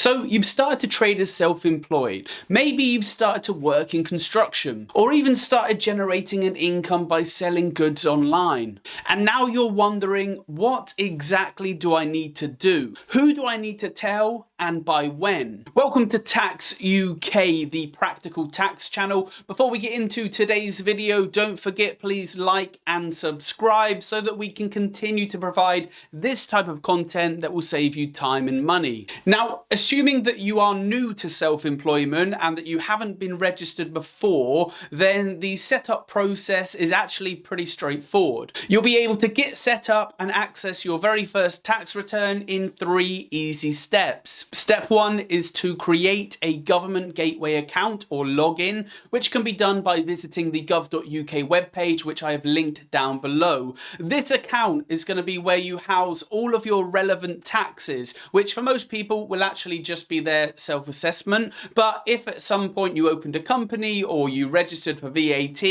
So you've started to trade as self-employed. Maybe you've started to work in construction, or even started generating an income by selling goods online. And now you're wondering, what exactly do I need to do? Who do I need to tell, and by when? Welcome to Tax UK, the practical tax channel. Before we get into today's video, don't forget, please like and subscribe so that we can continue to provide this type of content that will save you time and money. Now, assuming that you are new to self-employment and that you haven't been registered before, then the setup process is actually pretty straightforward. You'll be able to get set up and access your very first tax return in 3 easy steps. Step 1 is to create a government gateway account or login, which can be done by visiting the gov.uk webpage, which I have linked down below. This account is going to be where you house all of your relevant taxes, which for most people will actually just be their self-assessment. But if at some point you opened a company or you registered for VAT,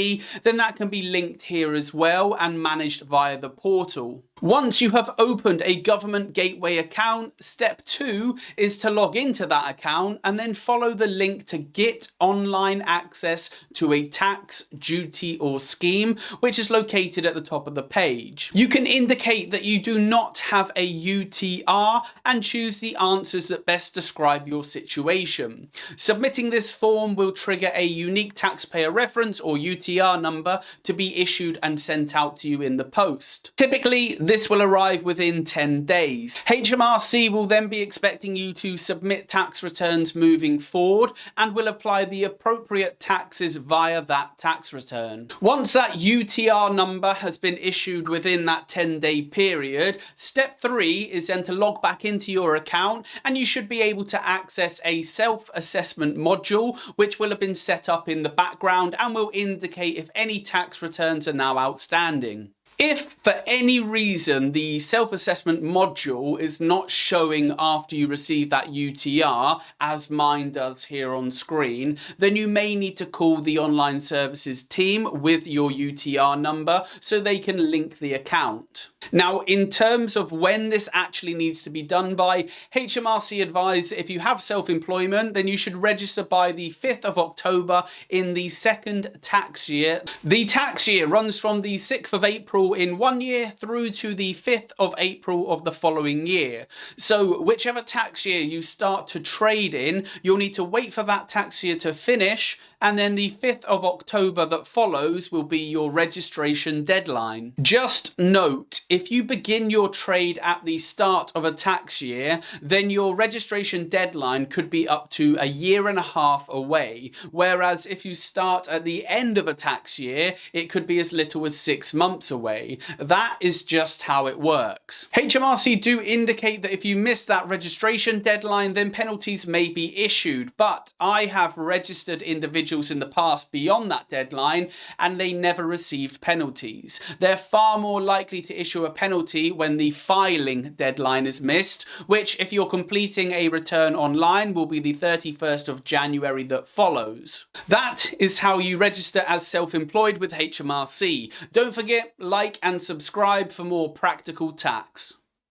then that can be linked here as well and managed via the portal. Once you have opened a government gateway account, step 2 is to log into that account and then follow the link to get online access to a tax, duty or scheme, which is located at the top of the page. You can indicate that you do not have a UTR and choose the answers that best describe your situation. Submitting this form will trigger a unique taxpayer reference or UTR number to be issued and sent out to you in the post. Typically, this will arrive within 10 days. HMRC will then be expecting you to submit tax returns moving forward and will apply the appropriate taxes via that tax return. Once that UTR number has been issued within that 10-day period, step 3 is then to log back into your account and you should be able to access a self-assessment module which will have been set up in the background and will indicate if any tax returns are now outstanding. If for any reason the self-assessment module is not showing after you receive that UTR, as mine does here on screen, then you may need to call the online services team with your UTR number so they can link the account. Now, in terms of when this actually needs to be done by, HMRC advise if you have self-employment, then you should register by the 5th of October in the second tax year. The tax year runs from the 6th of April in 1 year through to the 5th of April of the following year. So whichever tax year you start to trade in, you'll need to wait for that tax year to finish, and then the 5th of October that follows will be your registration deadline. Just note, if you begin your trade at the start of a tax year, then your registration deadline could be up to 1.5 years away, whereas if you start at the end of a tax year, it could be as little as 6 months away. That is just how it works. HMRC do indicate that if you miss that registration deadline, then penalties may be issued, but I have registered individuals in the past beyond that deadline and they never received penalties. They're far more likely to issue a penalty when the filing deadline is missed, which if you're completing a return online will be the 31st of January that follows. That is how you register as self-employed with HMRC. Don't forget, like and subscribe for more practical tax.